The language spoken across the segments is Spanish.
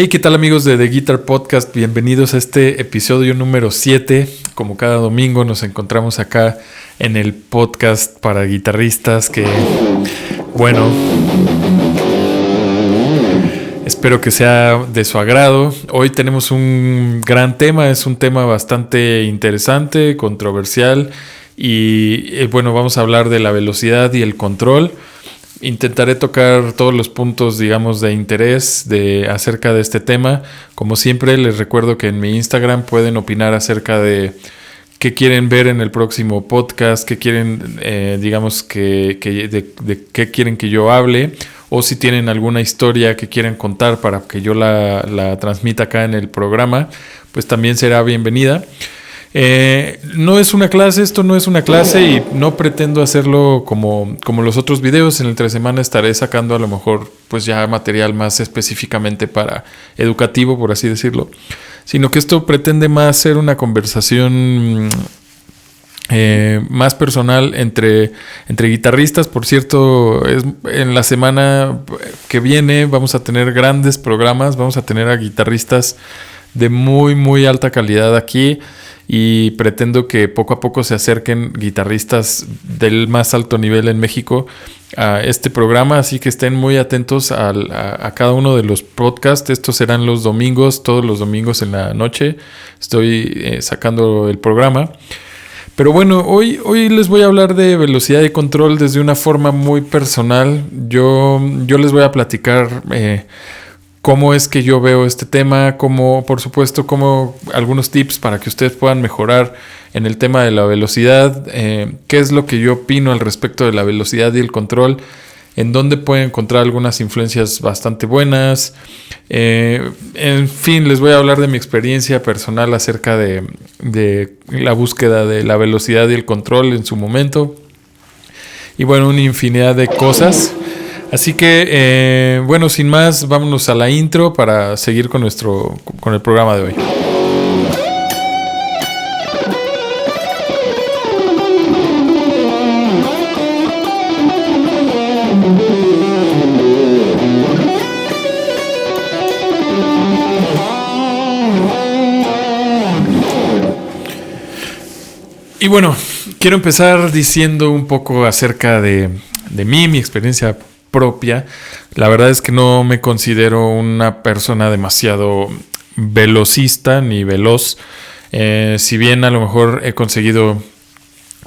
Hey, ¿qué tal amigos de The Guitar Podcast? Bienvenidos a este episodio número 7. Como cada domingo nos encontramos acá en el podcast para guitarristas bueno, espero que sea de su agrado. Hoy tenemos un gran tema, es un tema bastante interesante, controversial y bueno, vamos a hablar de la velocidad y el control. Intentaré tocar todos los puntos, digamos, de interés acerca de este tema. Como siempre, les recuerdo que en mi Instagram pueden opinar acerca de qué quieren ver en el próximo podcast, qué quieren, digamos, de qué quieren que yo hable, o si tienen alguna historia que quieren contar para que yo la transmita acá en el programa, pues también será bienvenida. No es una clase, esto no es una clase y no pretendo hacerlo como los otros videos. En el entre semana estaré sacando a lo mejor pues ya material más específicamente para educativo, por así decirlo, sino que esto pretende más ser una conversación más personal entre guitarristas. Por cierto, en la semana que viene vamos a tener grandes programas, vamos a tener a guitarristas de muy muy alta calidad aquí. Y pretendo que poco a poco se acerquen guitarristas del más alto nivel en México a este programa, así que estén muy atentos a cada uno de los podcasts. Estos serán los domingos, todos los domingos en la noche estoy sacando el programa. Pero bueno, hoy les voy a hablar de velocidad y control desde una forma muy personal. Yo les voy a platicar cómo es que yo veo este tema, por supuesto, como algunos tips para que ustedes puedan mejorar en el tema de la velocidad, qué es lo que yo opino al respecto de la velocidad y el control, en dónde pueden encontrar algunas influencias bastante buenas. En fin, les voy a hablar de mi experiencia personal acerca de la búsqueda de la velocidad y el control en su momento. Y bueno, una infinidad de cosas. Así que, bueno, sin más, vámonos a la intro para seguir con el programa de hoy. Y bueno, quiero empezar diciendo un poco acerca de mí, mi experiencia propia. La verdad es que no me considero una persona demasiado velocista ni veloz. Si bien a lo mejor he conseguido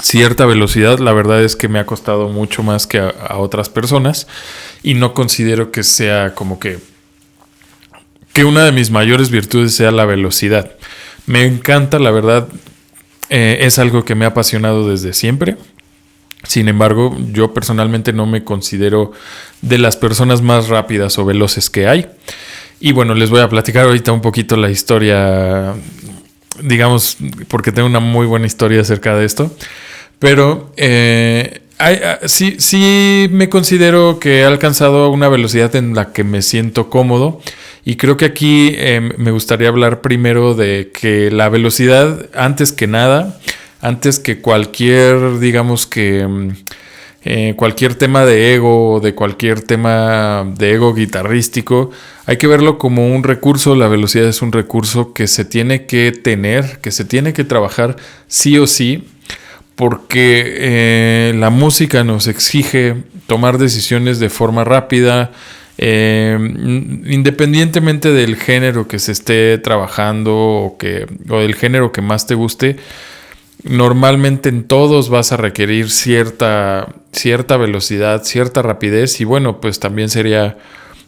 cierta velocidad, la verdad es que me ha costado mucho más que a otras personas y no considero que sea como que una de mis mayores virtudes sea la velocidad. Me encanta, la verdad, es algo que me ha apasionado desde siempre. Sin embargo, yo personalmente no me considero de las personas más rápidas o veloces que hay. Y bueno, les voy a platicar ahorita un poquito la historia, digamos, porque tengo una muy buena historia acerca de esto. Pero sí me considero que he alcanzado una velocidad en la que me siento cómodo. Y creo que aquí me gustaría hablar primero de que la velocidad, antes que nada, antes que cualquier, digamos que cualquier tema de ego o de cualquier tema de ego guitarrístico, hay que verlo como un recurso. La velocidad es un recurso que se tiene que tener, que se tiene que trabajar sí o sí, porque la música nos exige tomar decisiones de forma rápida, independientemente del género que se esté trabajando o del género que más te guste. Normalmente en todos vas a requerir cierta velocidad, cierta rapidez, y bueno, pues también sería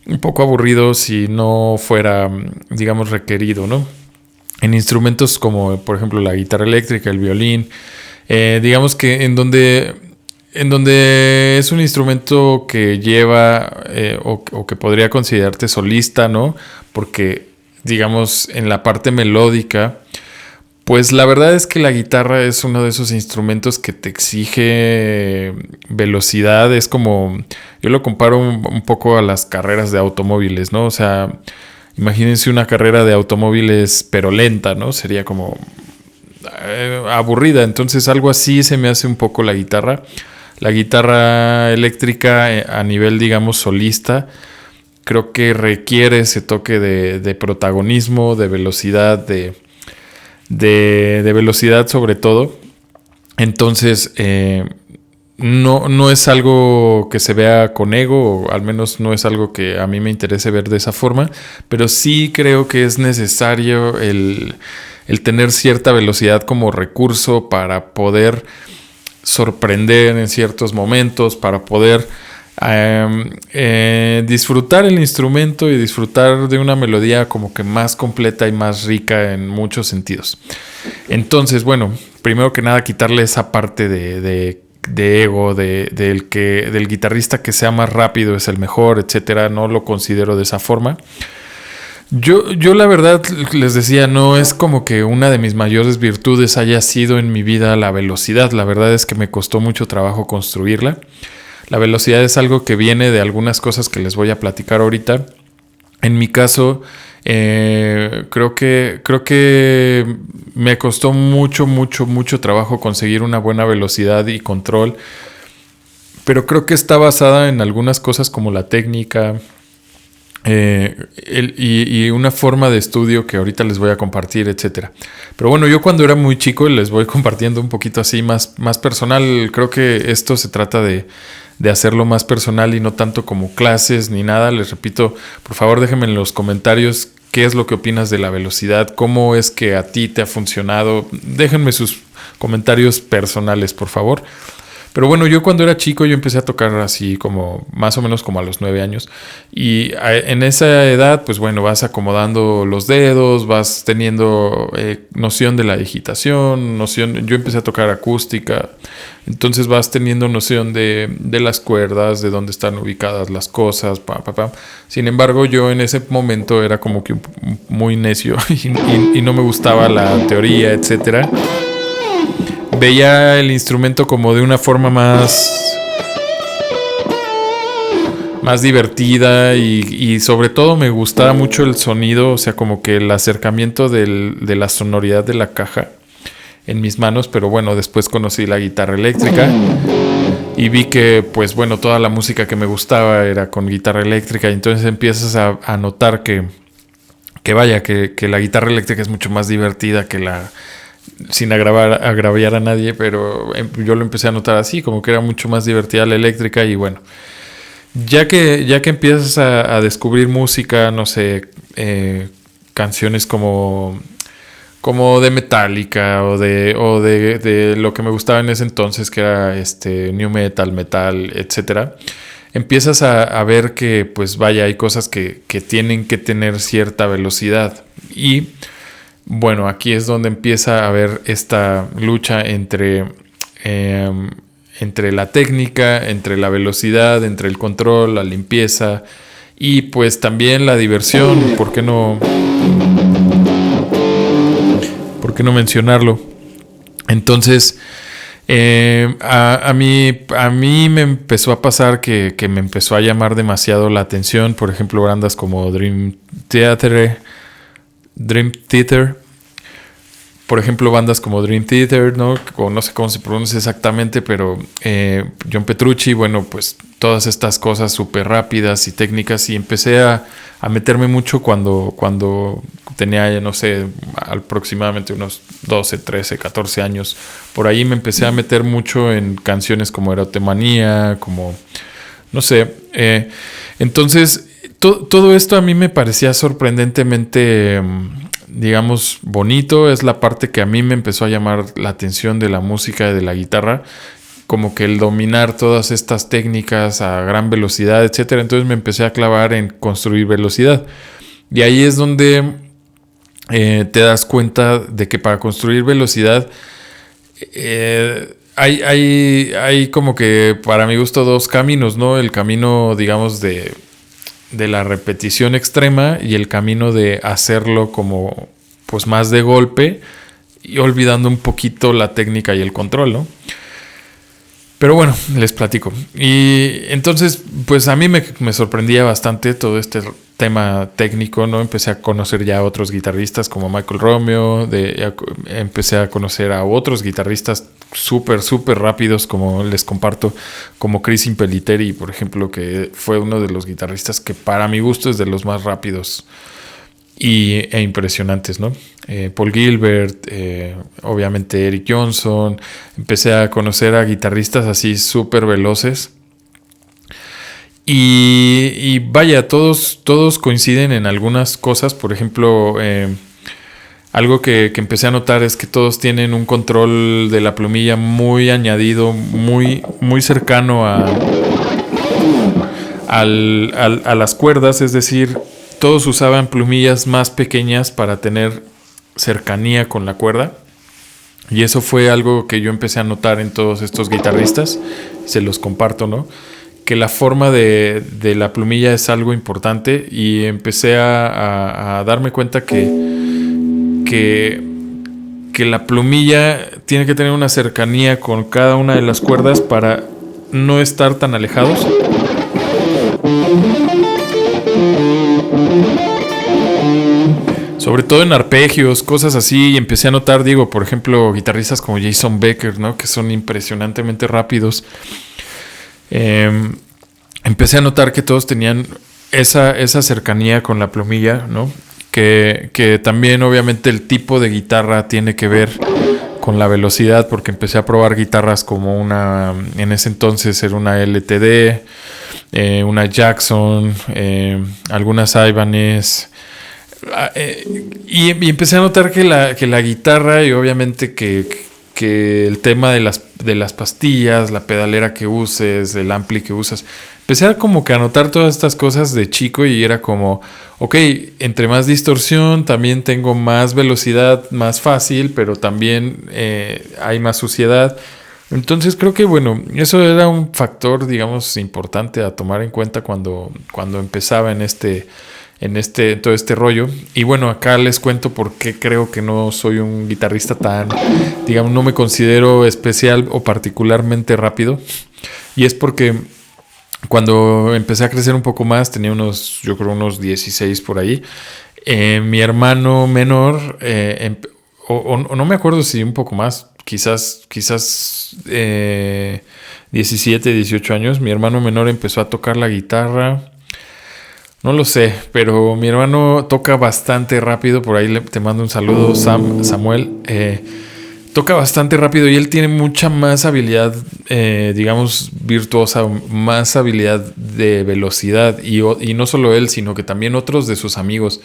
un poco aburrido si no fuera, digamos, requerido, ¿no? En instrumentos como por ejemplo la guitarra eléctrica, el violín, digamos que en donde es un instrumento que lleva o que podría considerarte solista, ¿no? Porque digamos en la parte melódica, pues la verdad es que la guitarra es uno de esos instrumentos que te exige velocidad. Es como, yo lo comparo un poco a las carreras de automóviles, ¿no? O sea, imagínense una carrera de automóviles pero lenta, ¿no? Sería como aburrida. Entonces algo así se me hace un poco la guitarra. La guitarra eléctrica a nivel, digamos, solista, creo que requiere ese toque de protagonismo, de velocidad, de velocidad sobre todo. Entonces, no es algo que se vea con ego, o al menos no es algo que a mí me interese ver de esa forma, pero sí creo que es necesario el tener cierta velocidad como recurso para poder sorprender en ciertos momentos, para poder disfrutar el instrumento y disfrutar de una melodía como que más completa y más rica en muchos sentidos. Entonces, bueno, primero que nada quitarle esa parte de ego, del guitarrista que sea más rápido es el mejor, etcétera. No lo considero de esa forma. Yo la verdad les decía, no es como que una de mis mayores virtudes haya sido en mi vida la velocidad. La verdad es que me costó mucho trabajo construirla. La velocidad es algo que viene de algunas cosas que les voy a platicar ahorita. En mi caso, creo que me costó mucho trabajo conseguir una buena velocidad y control. Pero creo que está basada en algunas cosas como la técnica y una forma de estudio que ahorita les voy a compartir, etcétera. Pero bueno, yo cuando era muy chico les voy compartiendo un poquito así más personal. Creo que esto se trata de hacerlo más personal y no tanto como clases ni nada. Les repito, por favor déjenme en los comentarios qué es lo que opinas de la velocidad, cómo es que a ti te ha funcionado. Déjenme sus comentarios personales, por favor. Pero bueno, yo cuando era chico yo empecé a tocar así como más o menos como a los 9 años y en esa edad pues bueno, vas acomodando los dedos, vas teniendo noción de la digitación, yo empecé a tocar acústica, entonces vas teniendo noción de las cuerdas, de dónde están ubicadas las cosas, Sin embargo, yo en ese momento era como que muy necio y no me gustaba la teoría, etcétera. Veía el instrumento como de una forma más divertida y sobre todo me gustaba mucho el sonido, o sea, como que el acercamiento de la sonoridad de la caja en mis manos. Pero bueno, después conocí la guitarra eléctrica y vi que pues bueno, toda la música que me gustaba era con guitarra eléctrica, y entonces empiezas a notar que la guitarra eléctrica es mucho más divertida que sin agraviar a nadie, pero yo lo empecé a notar así, como que era mucho más divertida la eléctrica. Y bueno, ya que empiezas a descubrir música, no sé, canciones como de Metallica o de lo que me gustaba en ese entonces, que era new metal, etcétera, empiezas a ver que pues vaya, hay cosas que tienen que tener cierta velocidad. Y bueno, aquí es donde empieza a haber esta lucha entre la técnica, entre la velocidad, entre el control, la limpieza y pues también la diversión. ¿Por qué no mencionarlo? Entonces, a mí me empezó a pasar que me empezó a llamar demasiado la atención, por ejemplo, bandas como Dream Theater, por ejemplo, bandas como Dream Theater, ¿no? O no sé cómo se pronuncia exactamente, pero John Petrucci, bueno, pues todas estas cosas súper rápidas y técnicas, y empecé a meterme mucho cuando tenía, no sé, aproximadamente unos 12, 13, 14 años. Por ahí me empecé a meter mucho en canciones como Erotemanía, como, no sé, entonces todo esto a mí me parecía sorprendentemente, digamos, bonito. Es la parte que a mí me empezó a llamar la atención de la música y de la guitarra, como que el dominar todas estas técnicas a gran velocidad, etcétera. Entonces me empecé a clavar en construir velocidad, y ahí es donde te das cuenta de que para construir velocidad hay como que, para mi gusto, dos caminos, ¿no? El camino, digamos, de la repetición extrema, y el camino de hacerlo como pues más de golpe y olvidando un poquito la técnica y el control, ¿no? Pero bueno, les platico. Y entonces pues a mí me sorprendía bastante todo este tema técnico, ¿no? Empecé a conocer ya a otros guitarristas como Michael Romeo, empecé a conocer a otros guitarristas súper, súper rápidos, como les comparto, como Chris Impellitteri, por ejemplo, que fue uno de los guitarristas que para mi gusto es de los más rápidos e impresionantes, ¿no? Paul Gilbert, obviamente Eric Johnson. Empecé a conocer a guitarristas así súper veloces. Y vaya, todos coinciden en algunas cosas. Por ejemplo, algo que empecé a notar es que todos tienen un control de la plumilla muy añadido, muy, muy cercano a las cuerdas. Es decir, todos usaban plumillas más pequeñas para tener cercanía con la cuerda. Y eso fue algo que yo empecé a notar en todos estos guitarristas. Se los comparto, ¿no? Que la forma de la plumilla es algo importante, y empecé a darme cuenta que la plumilla tiene que tener una cercanía con cada una de las cuerdas para no estar tan alejados. Sobre todo en arpegios, cosas así, y empecé a notar, digo, por ejemplo, guitarristas como Jason Becker, ¿no? Que son impresionantemente rápidos. Empecé a notar que todos tenían esa cercanía con la plumilla, ¿no? Que también obviamente el tipo de guitarra tiene que ver con la velocidad, porque empecé a probar guitarras como en ese entonces era una LTD, una Jackson, algunas Ibanez, y empecé a notar que la guitarra, y obviamente que el tema de las pastillas, la pedalera que uses, el ampli que usas, empecé a como que a notar todas estas cosas de chico, y era como, ok, entre más distorsión también tengo más velocidad, más fácil, pero también hay más suciedad. Entonces creo que bueno, eso era un factor, digamos, importante a tomar en cuenta cuando empezaba en todo este rollo. Y bueno, acá les cuento por qué creo que no soy un guitarrista tan, digamos, no me considero especial o particularmente rápido. Y es porque cuando empecé a crecer un poco más, tenía yo creo unos 16 por ahí, mi hermano menor, o no me acuerdo si un poco más, quizás 17, 18 años, mi hermano menor empezó a tocar la guitarra. No lo sé, pero mi hermano toca bastante rápido. Por ahí te mando un saludo, Samuel. Toca bastante rápido, y él tiene mucha más habilidad, digamos, virtuosa, más habilidad de velocidad. Y no solo él, sino que también otros de sus amigos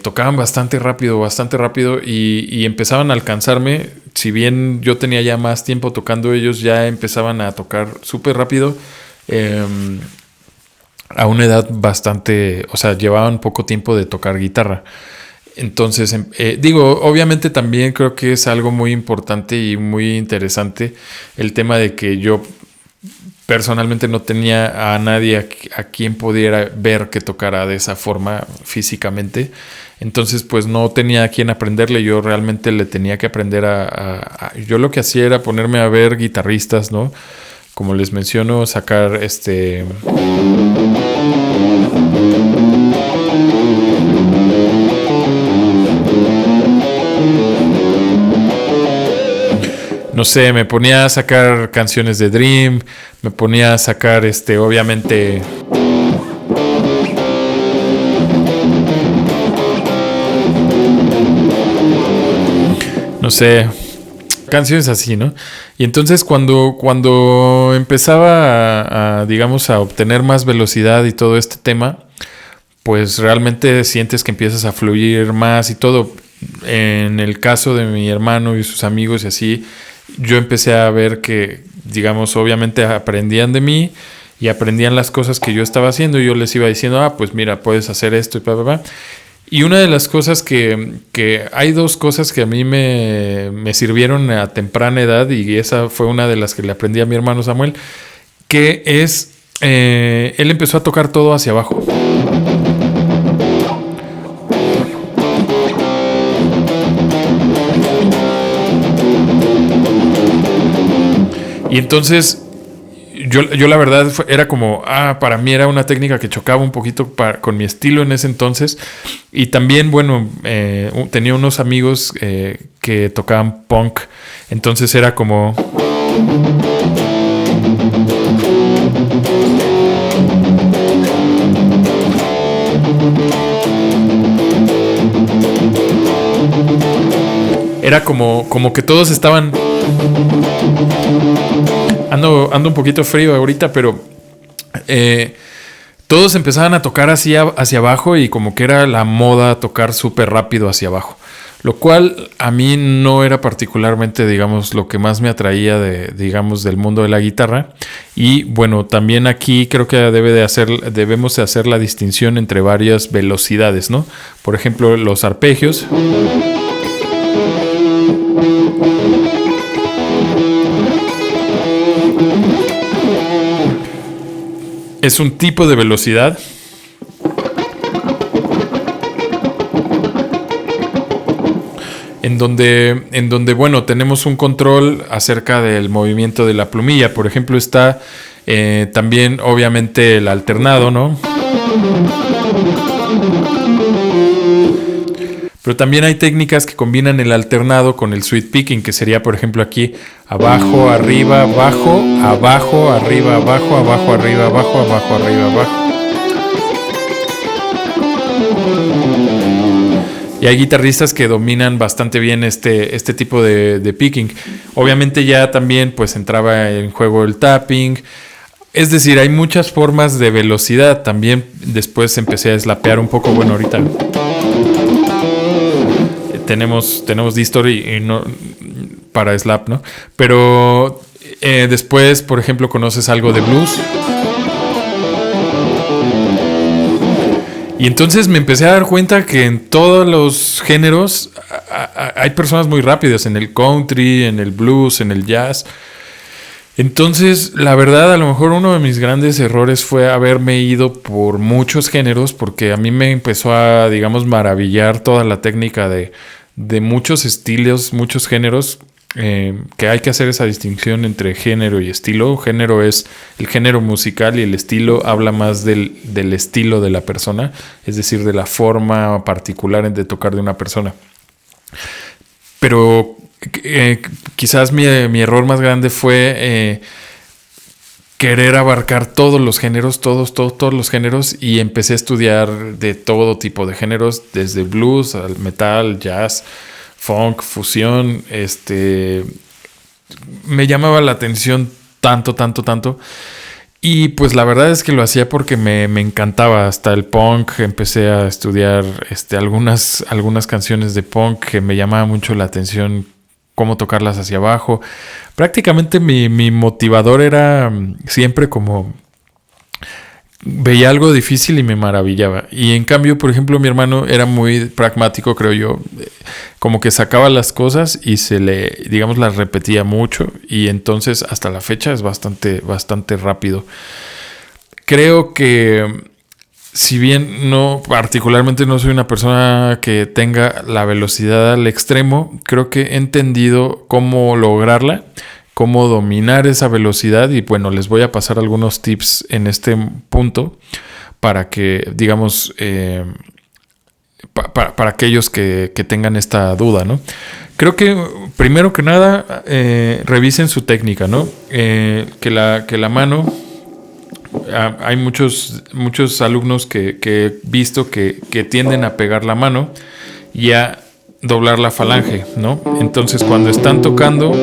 tocaban bastante rápido, y empezaban a alcanzarme. Si bien yo tenía ya más tiempo tocando, ellos ya empezaban a tocar súper rápido. A una edad bastante, o sea, llevaban poco tiempo de tocar guitarra. Entonces, digo, obviamente también creo que es algo muy importante y muy interesante el tema de que yo personalmente no tenía a nadie a quien pudiera ver que tocara de esa forma físicamente. Entonces, pues no tenía a quien aprenderle. Yo realmente le tenía que aprender yo lo que hacía era ponerme a ver guitarristas, ¿no? Como les menciono, sacar no sé, me ponía a sacar canciones de Dream, me ponía a sacar, obviamente, no sé, canciones así, ¿no? Y entonces cuando empezaba digamos, a obtener más velocidad y todo este tema, pues realmente sientes que empiezas a fluir más y todo. En el caso de mi hermano y sus amigos y así, yo empecé a ver que, digamos, obviamente aprendían de mí y aprendían las cosas que yo estaba haciendo, y yo les iba diciendo, pues mira, puedes hacer esto y bla, bla, bla. Y una de las cosas que hay dos cosas que a mí me sirvieron a temprana edad, y esa fue una de las que le aprendí a mi hermano Samuel, que es, él empezó a tocar todo hacia abajo. Y entonces yo la verdad era como, para mí era una técnica que chocaba un poquito con mi estilo en ese entonces. Y también, bueno, tenía unos amigos que tocaban punk. Entonces era como... Era como que todos estaban... Ando un poquito frío ahorita, pero todos empezaban a tocar hacia abajo y como que era la moda tocar súper rápido hacia abajo. Lo cual a mí no era particularmente, digamos, lo que más me atraía digamos, del mundo de la guitarra. Y bueno, también aquí creo que debemos de hacer la distinción entre varias velocidades, ¿no? Por ejemplo, los arpegios. Es un tipo de velocidad en donde bueno, tenemos un control acerca del movimiento de la plumilla. Por ejemplo, está también obviamente el alternado, ¿no? Pero también hay técnicas que combinan el alternado con el sweep picking, que sería, por ejemplo, aquí abajo, arriba, abajo, abajo, arriba, abajo, abajo, arriba, abajo, abajo, arriba, abajo. Y hay guitarristas que dominan bastante bien este tipo de picking. Obviamente ya también pues entraba en juego el tapping. Es decir, hay muchas formas de velocidad. También después empecé a slapear un poco. Bueno, ahorita tenemos distor y no para slap, ¿no? Pero después, por ejemplo, conoces algo de blues. Y entonces me empecé a dar cuenta que en todos los géneros hay personas muy rápidas, en el country, en el blues, en el jazz. Entonces, la verdad, a lo mejor uno de mis grandes errores fue haberme ido por muchos géneros, porque a mí me empezó a, digamos, maravillar toda la técnica de muchos estilos, muchos géneros, que hay que hacer esa distinción entre género y estilo. Género es el género musical y el estilo habla más del estilo de la persona, es decir, de la forma particular de tocar de una persona. Pero quizás mi error más grande fue querer abarcar todos los géneros, todos los géneros, y empecé a estudiar de todo tipo de géneros, desde blues al metal, jazz, funk, fusión. Me llamaba la atención tanto. Y pues la verdad es que lo hacía porque me encantaba. Hasta el punk, empecé a estudiar algunas canciones de punk que me llamaba mucho la atención, cómo tocarlas hacia abajo. Prácticamente mi motivador era siempre como... veía algo difícil y me maravillaba. Y en cambio, por ejemplo, mi hermano era muy pragmático, creo yo. Como que sacaba las cosas y digamos, las repetía mucho. Y entonces, hasta la fecha, es bastante rápido. Creo que, si bien particularmente no soy una persona que tenga la velocidad al extremo, creo que he entendido cómo lograrla, cómo dominar esa velocidad. Y bueno, les voy a pasar algunos tips en este punto para que, digamos, para aquellos que tengan esta duda, ¿no? Creo que primero que nada revisen su técnica, ¿no? Que la mano, hay muchos alumnos que he visto que tienden a pegar la mano y a doblar la falange, ¿no? Entonces, cuando están tocando,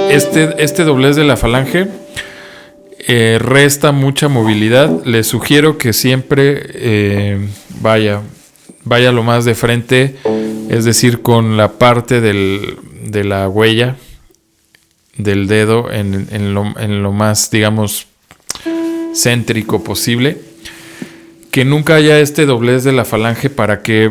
este doblez de la falange resta mucha movilidad. Les sugiero que siempre vaya lo más de frente, es decir, con la parte de la huella del dedo en lo más, digamos, céntrico posible. Que nunca haya este doblez de la falange para que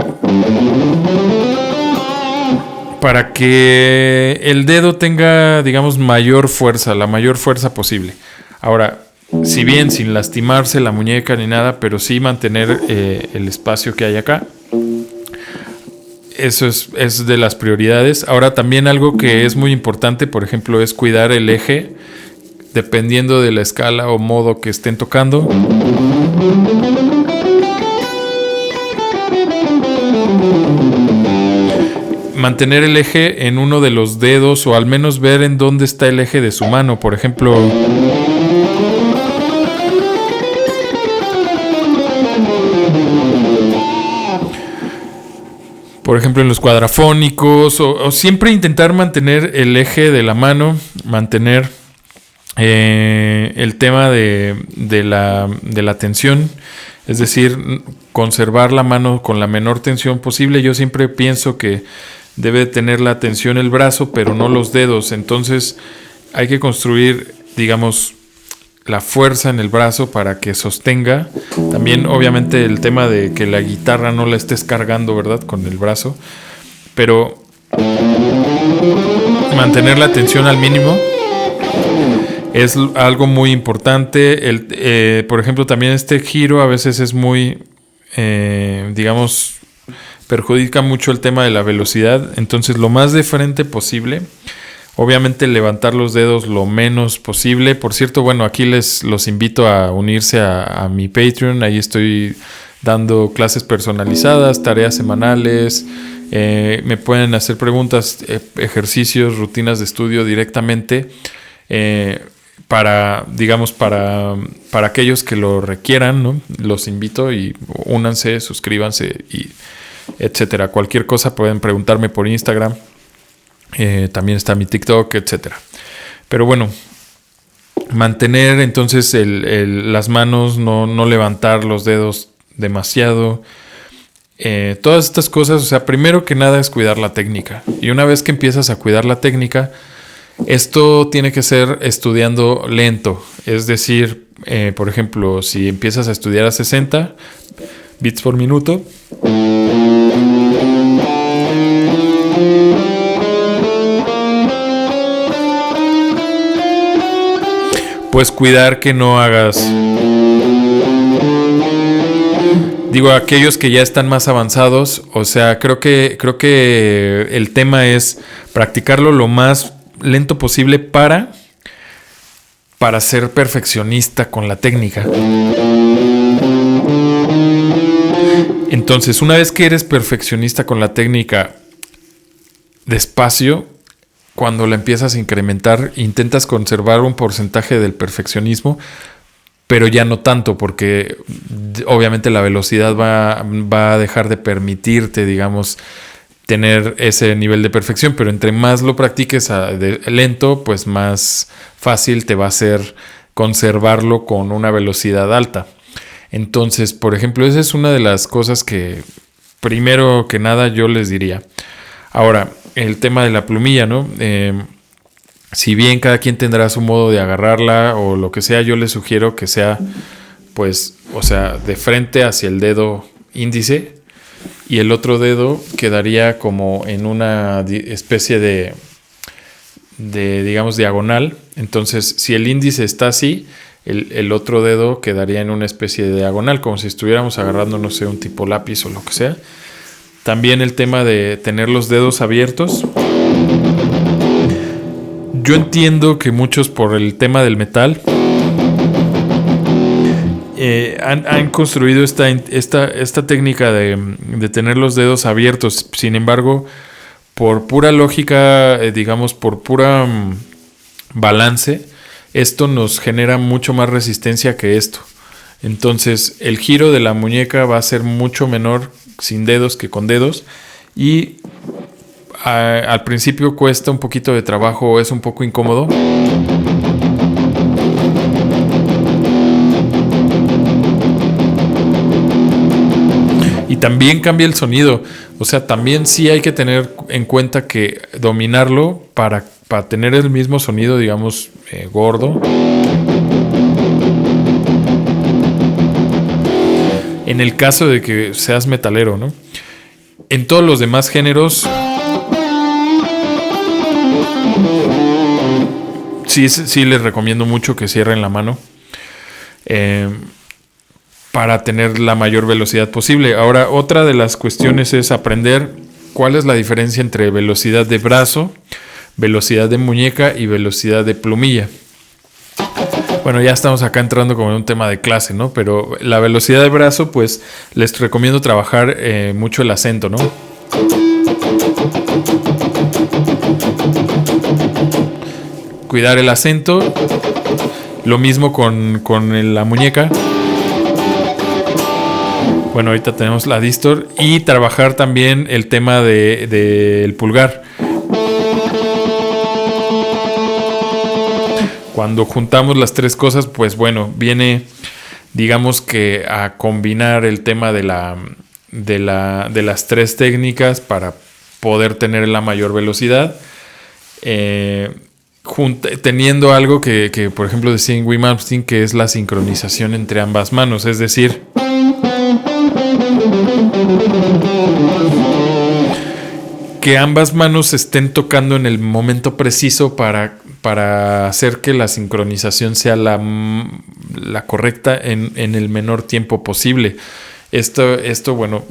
el dedo tenga, digamos, mayor fuerza, la mayor fuerza posible. Ahora, si bien sin lastimarse la muñeca ni nada, pero sí mantener el espacio que hay acá. Eso es de las prioridades. Ahora, también algo que es muy importante, por ejemplo, es cuidar el eje dependiendo de la escala o modo que estén tocando. Mantener el eje en uno de los dedos o al menos ver en dónde está el eje de su mano. Por ejemplo, en los cuadrafónicos o siempre intentar mantener el eje de la mano, mantener el tema de la tensión, es decir, conservar la mano con la menor tensión posible. Yo siempre pienso que debe tener la tensión el brazo, pero no los dedos. Entonces hay que construir, digamos, la fuerza en el brazo para que sostenga. También, obviamente, el tema de que la guitarra no la estés cargando, ¿verdad?, con el brazo. Pero mantener la tensión al mínimo es algo muy importante. Por ejemplo, también este giro a veces es muy, digamos, perjudica mucho el tema de la velocidad. Entonces, lo más de frente posible. Obviamente, levantar los dedos lo menos posible. Por cierto, bueno, aquí los invito a unirse a mi Patreon. Ahí estoy dando clases personalizadas, tareas semanales. Me pueden hacer preguntas, ejercicios, rutinas de estudio directamente. Para aquellos que lo requieran, ¿no? Los invito y únanse, suscríbanse y etcétera. Cualquier cosa pueden preguntarme por Instagram. También está mi TikTok, etcétera. Pero bueno, mantener entonces las manos, no levantar los dedos demasiado. Todas estas cosas, o sea, primero que nada es cuidar la técnica. Y una vez que empiezas a cuidar la técnica, esto tiene que ser estudiando lento. Es decir, por ejemplo, si empiezas a estudiar a 60 beats por minuto, pues cuidar que no hagas... Digo, aquellos que ya están más avanzados, o sea, creo que el tema es practicarlo lo más lento posible para ser perfeccionista con la técnica. Entonces, una vez que eres perfeccionista con la técnica, despacio, cuando la empiezas a incrementar, intentas conservar un porcentaje del perfeccionismo, pero ya no tanto, porque obviamente la velocidad va a dejar de permitirte, digamos, tener ese nivel de perfección. Pero entre más lo practiques lento, pues más fácil te va a ser conservarlo con una velocidad alta. Entonces, por ejemplo, esa es una de las cosas que primero que nada yo les diría. Ahora, el tema de la plumilla, ¿no? Si bien cada quien tendrá su modo de agarrarla o lo que sea, yo les sugiero que sea, pues, o sea, de frente hacia el dedo índice y el otro dedo quedaría como en una especie de digamos, diagonal. Entonces, si el índice está así, el otro dedo quedaría en una especie de diagonal, como si estuviéramos agarrando, no sé, un tipo lápiz o lo que sea. También el tema de tener los dedos abiertos. Yo entiendo que muchos, por el tema del metal, han construido esta técnica de tener los dedos abiertos. Sin embargo, por pura lógica, digamos, por pura balance, esto nos genera mucho más resistencia que esto. Entonces, el giro de la muñeca va a ser mucho menor sin dedos que con dedos. Y al principio cuesta un poquito de trabajo, es un poco incómodo. Y también cambia el sonido. O sea, también sí hay que tener en cuenta que dominarlo para tener el mismo sonido, digamos, gordo. En el caso de que seas metalero, ¿no? En todos los demás géneros, sí les recomiendo mucho que cierren la mano para tener la mayor velocidad posible. Ahora, otra de las cuestiones es aprender cuál es la diferencia entre velocidad de brazo, velocidad de muñeca y velocidad de plumilla. Bueno, ya estamos acá entrando como en un tema de clase, ¿no? Pero la velocidad de brazo, pues les recomiendo trabajar mucho el acento, ¿no? Cuidar el acento. Lo mismo con la muñeca. Bueno, ahorita tenemos la distor. Y trabajar también el tema del pulgar. Cuando juntamos las tres cosas, pues bueno, viene, digamos que a combinar el tema de las tres técnicas para poder tener la mayor velocidad. Teniendo algo que, por ejemplo, decía en Wim Malmsteen, que es la sincronización entre ambas manos, es decir, que ambas manos estén tocando en el momento preciso para hacer que la sincronización sea la correcta en el menor tiempo posible. Esto, bueno,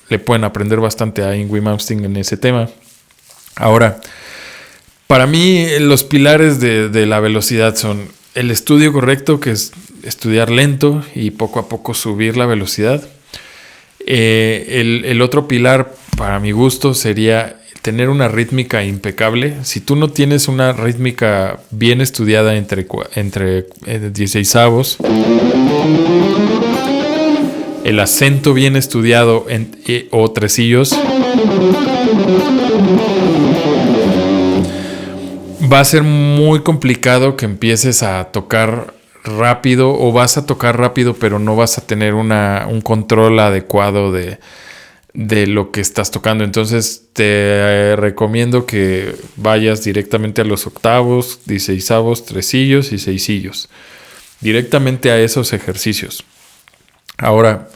le pueden aprender bastante a Wim Malmsteen en ese tema. Ahora, para mí los pilares de la velocidad son el estudio correcto, que es estudiar lento y poco a poco subir la velocidad. El otro pilar, para mi gusto, sería tener una rítmica impecable. Si tú no tienes una rítmica bien estudiada entre 16avos, el acento bien estudiado o tresillos, va a ser muy complicado que empieces a tocar rápido, o vas a tocar rápido pero no vas a tener un control adecuado de lo que estás tocando. Entonces te recomiendo que vayas directamente a los octavos, 16avos, tresillos y seisillos, directamente a esos ejercicios. Ahora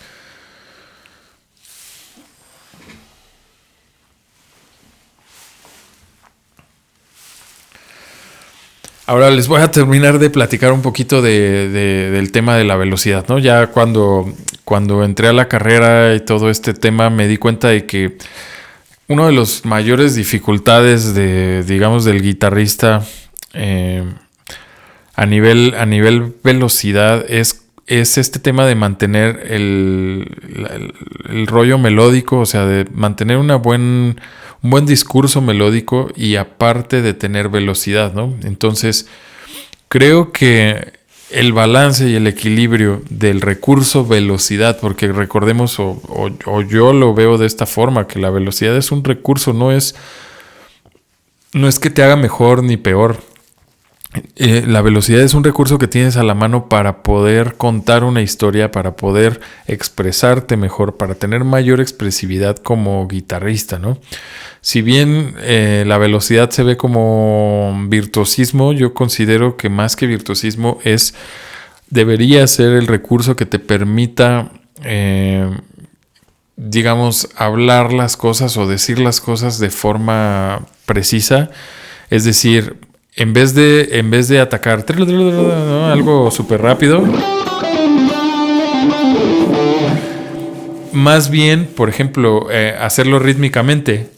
les voy a terminar de platicar un poquito del tema de la velocidad, ¿no? Ya cuando entré a la carrera y todo este tema, me di cuenta de que una de las mayores dificultades del guitarrista a nivel velocidad es este tema de mantener el rollo melódico, o sea, de mantener un buen discurso melódico y aparte de tener velocidad, ¿no? Entonces, creo que el balance y el equilibrio del recurso velocidad, porque recordemos, o yo lo veo de esta forma, que la velocidad es un recurso, no es que te haga mejor ni peor. La velocidad es un recurso que tienes a la mano para poder contar una historia, para poder expresarte mejor, para tener mayor expresividad como guitarrista, ¿no? Si bien la velocidad se ve como virtuosismo, yo considero que más que virtuosismo debería ser el recurso que te permita, digamos, hablar las cosas o decir las cosas de forma precisa. Es decir, en vez de atacar algo súper rápido, más bien, por ejemplo, hacerlo rítmicamente.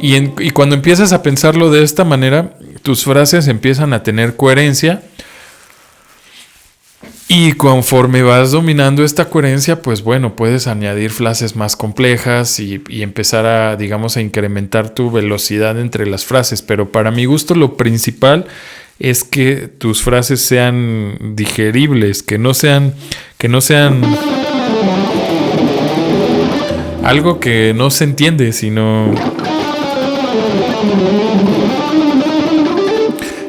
Y cuando empiezas a pensarlo de esta manera, tus frases empiezan a tener coherencia. Y conforme vas dominando esta coherencia, pues bueno, puedes añadir frases más complejas y empezar a, digamos, a incrementar tu velocidad entre las frases. Pero para mi gusto lo principal es que tus frases sean digeribles, que no sean algo que no se entiende, sino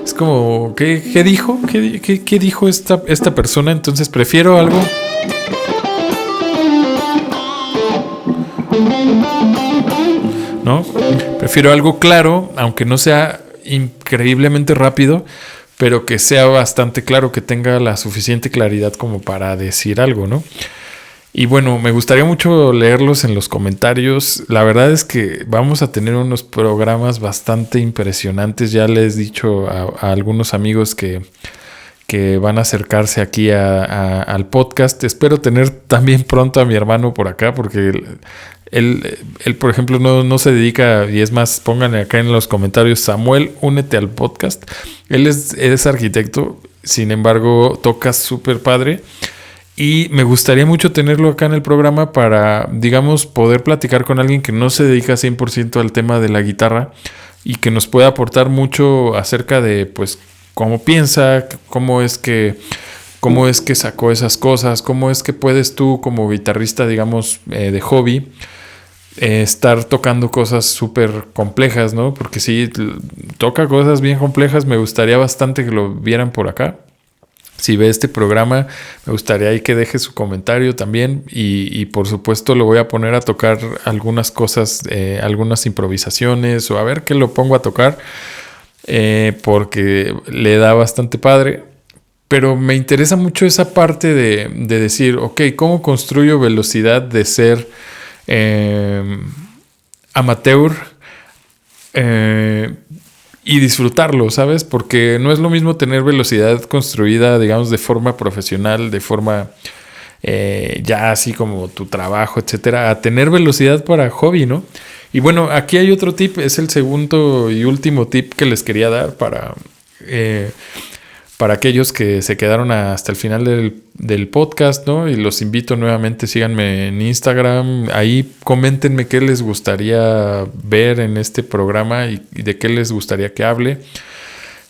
es como, ¿qué dijo? ¿Qué dijo esta persona? Entonces prefiero algo ¿no? Prefiero algo claro, aunque no sea increíblemente rápido, pero que sea bastante claro, que tenga la suficiente claridad como para decir algo, ¿no? Y bueno, me gustaría mucho leerlos en los comentarios. La verdad es que vamos a tener unos programas bastante impresionantes. Ya les he dicho a algunos amigos que van a acercarse aquí al podcast. Espero tener también pronto a mi hermano por acá, porque él por ejemplo, no se dedica, y es más, pónganle acá en los comentarios: Samuel, únete al podcast. Él es arquitecto, sin embargo, toca súper padre. Y me gustaría mucho tenerlo acá en el programa para, digamos, poder platicar con alguien que no se dedica 100% al tema de la guitarra y que nos pueda aportar mucho acerca de, pues, cómo piensa, cómo es que sacó esas cosas, cómo es que puedes tú como guitarrista, digamos, de hobby, estar tocando cosas súper complejas, ¿no? Porque si toca cosas bien complejas, me gustaría bastante que lo vieran por acá. Si ve este programa, me gustaría ahí que deje su comentario también, y por supuesto lo voy a poner a tocar algunas cosas, algunas improvisaciones, o a ver qué lo pongo a tocar, porque le da bastante padre. Pero me interesa mucho esa parte de decir, ok, ¿cómo construyo velocidad de ser amateur y disfrutarlo, ¿sabes? Porque no es lo mismo tener velocidad construida, digamos, de forma profesional, de forma ya así como tu trabajo, etcétera, a tener velocidad para hobby, ¿no? Y bueno, aquí hay otro tip, es el segundo y último tip que les quería dar para aquellos que se quedaron hasta el final del podcast, ¿no? Y los invito nuevamente, síganme en Instagram, ahí coméntenme qué les gustaría ver en este programa y de qué les gustaría que hable.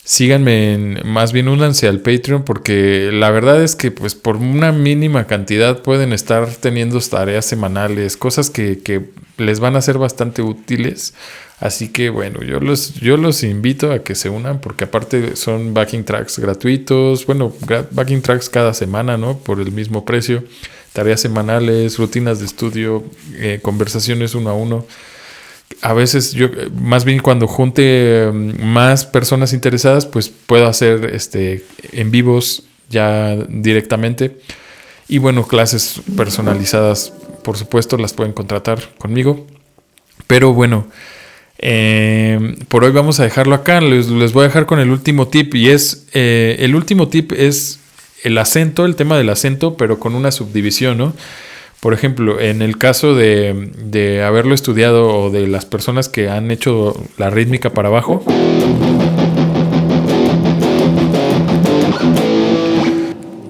Síganme, más bien únanse al Patreon, porque la verdad es que pues por una mínima cantidad pueden estar teniendo tareas semanales, cosas que les van a ser bastante útiles. Así que bueno, yo los invito a que se unan, porque aparte son backing tracks gratuitos, bueno, backing tracks cada semana, ¿no? Por el mismo precio, tareas semanales, rutinas de estudio, conversaciones uno a uno. A veces yo, más bien cuando junte más personas interesadas, pues puedo hacer en vivos ya directamente. Y bueno, clases personalizadas, por supuesto, las pueden contratar conmigo. Pero bueno, por hoy vamos a dejarlo acá. Les voy a dejar con el último tip, y el último tip es el acento, el tema del acento, pero con una subdivisión, ¿no? Por ejemplo, en el caso de haberlo estudiado, o de las personas que han hecho la rítmica para abajo,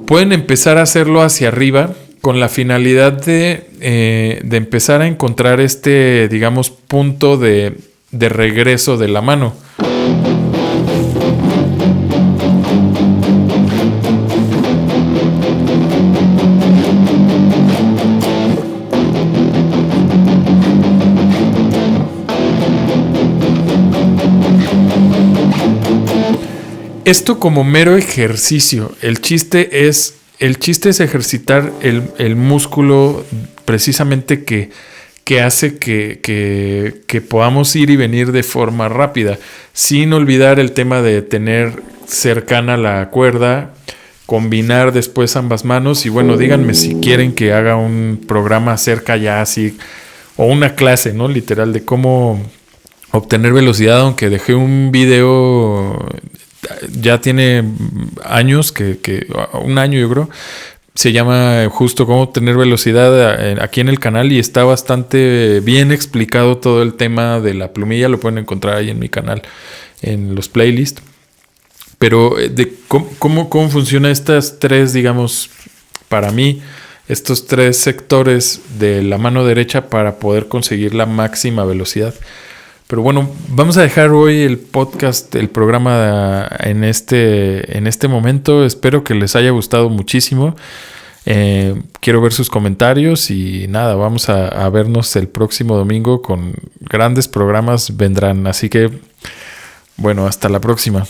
pueden empezar a hacerlo hacia arriba con la finalidad de empezar a encontrar digamos, punto de regreso de la mano. Esto como mero ejercicio. El chiste es ejercitar el músculo precisamente que hace que podamos ir y venir de forma rápida, sin olvidar el tema de tener cercana la cuerda, combinar después ambas manos. Y bueno, díganme si quieren que haga un programa acerca ya así, o una clase, ¿no? Literal, de cómo obtener velocidad, aunque dejé un video, ya tiene años, un año yo creo, se llama justo cómo obtener velocidad aquí en el canal, y está bastante bien explicado todo el tema de la plumilla. Lo pueden encontrar ahí en mi canal, en los playlists. Pero de cómo funciona estas tres, digamos, para mí, estos tres sectores de la mano derecha para poder conseguir la máxima velocidad. Pero bueno, vamos a dejar hoy el podcast, el programa en este momento. Espero que les haya gustado muchísimo. Quiero ver sus comentarios, y nada, vamos a vernos el próximo domingo. Con grandes programas vendrán. Así que, bueno, hasta la próxima.